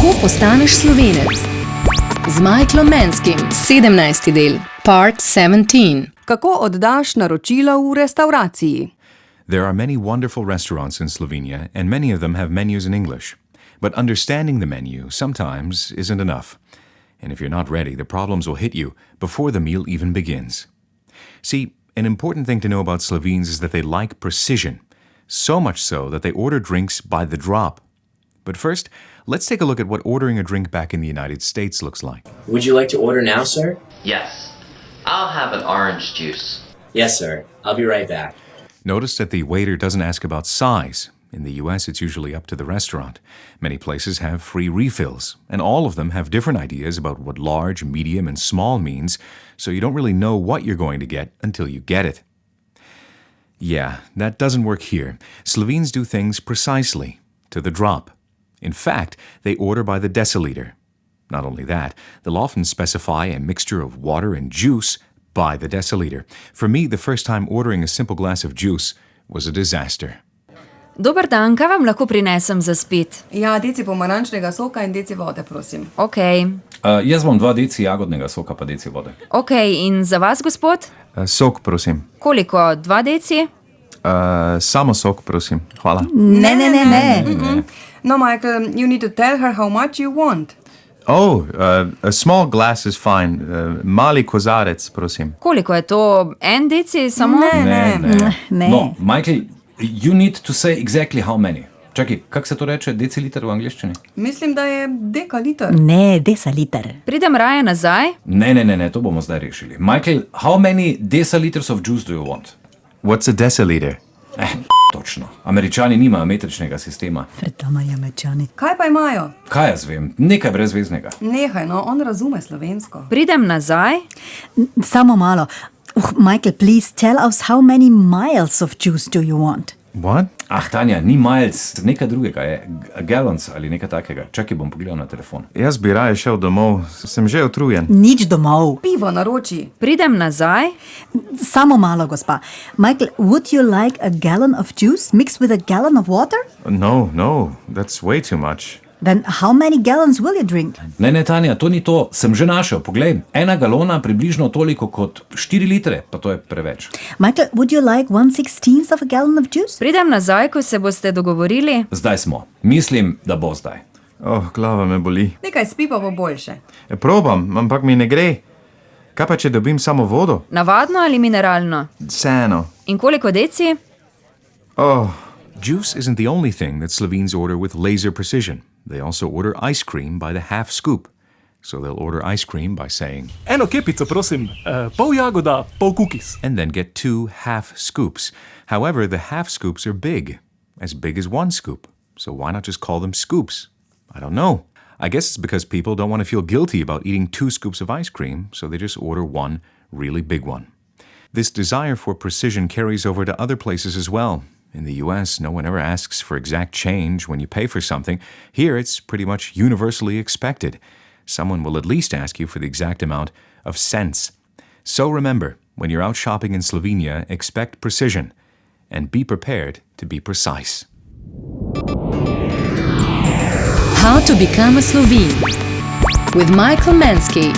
Kako postaneš Slovenec? Z Michaelom Manskim, 17. del, part 17. Kako oddaš naročilo v restauraciji? There are many wonderful restaurants in Slovenia, and many of them have menus in English. But understanding the menu sometimes isn't enough. And if you're not ready, the problems will hit you before the meal even begins. See, an important thing to know about Slovenes is that they like precision, so much so that they order drinks by the drop. But first, let's take a look at what ordering a drink back in the United States looks like. Would you like to order now, sir? Yes. I'll have an orange juice. Yes, sir. I'll be right back. Notice that the waiter doesn't ask about size. In the US, it's usually up to the restaurant. Many places have free refills, and all of them have different ideas about what large, medium, and small means, so you don't really know what you're going to get until you get it. Yeah, that doesn't work here. Slovenes do things precisely, to the drop. In fact, they order by the deciliter. Not only that, they'll often specify a mixture of water and juice by the deciliter. For me, the first time ordering a simple glass of juice was a disaster. Dober dan, kaj vam lahko prinesem za spit? Ja, deci pomarančnega soka in deci vode, prosim. Okej. Jaz bom 2 deci jagodnega soka pa deci vode. Okej, in za vas, gospod? Sok, prosim. Koliko? 2 deci? Samo sok, prosim. Hvala. Ne. No, Michael, you need to tell her how much you want. Oh, a small glass is fine. Mali kozarec, prosim. Koliko je to? 1 deci samo? Ne. No, Michael, you need to say exactly how many. Čakaj, kako se to reče deciliter v angliščini? Mislim, da je dekaliter. Ne, desaliter. Pridem raje nazaj? Ne, to bomo zdaj rešili. Michael, how many deciliters of juice do you want? What's a deciliter? Točno. Američani nimajo metričnega sistema. Predamaj Američani. Kaj pa imajo? Kaj jaz vem? Nekaj brezveznega. Nehaj, no, on razume slovensko. Pridem nazaj? Samo malo. Michael, please tell us how many miles of juice do you want? What? Tanja, ni miles, nekaj drugega je. Gallons ali nekaj takega. Čakaj, bom pogledal na telefon. Jaz bi raje šel domov, sem že utrujen. Nič domov. Pivo naroči. Pridem nazaj? Samo malo, gospa. Michael, would you like a gallon of juice mixed with a gallon of water? No, that's way too much. Then how many gallons will you drink? Ne, Tanja, to ni to. Sem že našel. Poglej, 1 galona približno toliko kot 4 litre, pa to je preveč. Michael, would you like 1/16 of a gallon of juice? Pridem nazaj, ko se boste dogovorili? Zdaj smo. Mislim, da bo zdaj. Glava me boli. Nekaj spi pa bo boljše. Probam, ampak mi ne gre. Kaj pa, če dobim samo vodo? Navadno ali mineralno? Vseeno. In koliko deci? Juice isn't the only thing that Slovenes order with laser precision. They also order ice cream by the half scoop. So they'll order ice cream by saying, Eno kepico, prosim, pol jagoda, pol kukis. And then get 2 half scoops. However, the half scoops are big as 1 scoop. So why not just call them scoops? I don't know. I guess it's because people don't want to feel guilty about eating 2 scoops of ice cream, so they just order 1 really big one. This desire for precision carries over to other places as well. In the US, no one ever asks for exact change when you pay for something. Here, it's pretty much universally expected. Someone will at least ask you for the exact amount of cents. So remember, when you're out shopping in Slovenia, expect precision and be prepared to be precise. How to become a Slovene with Michael Mansky.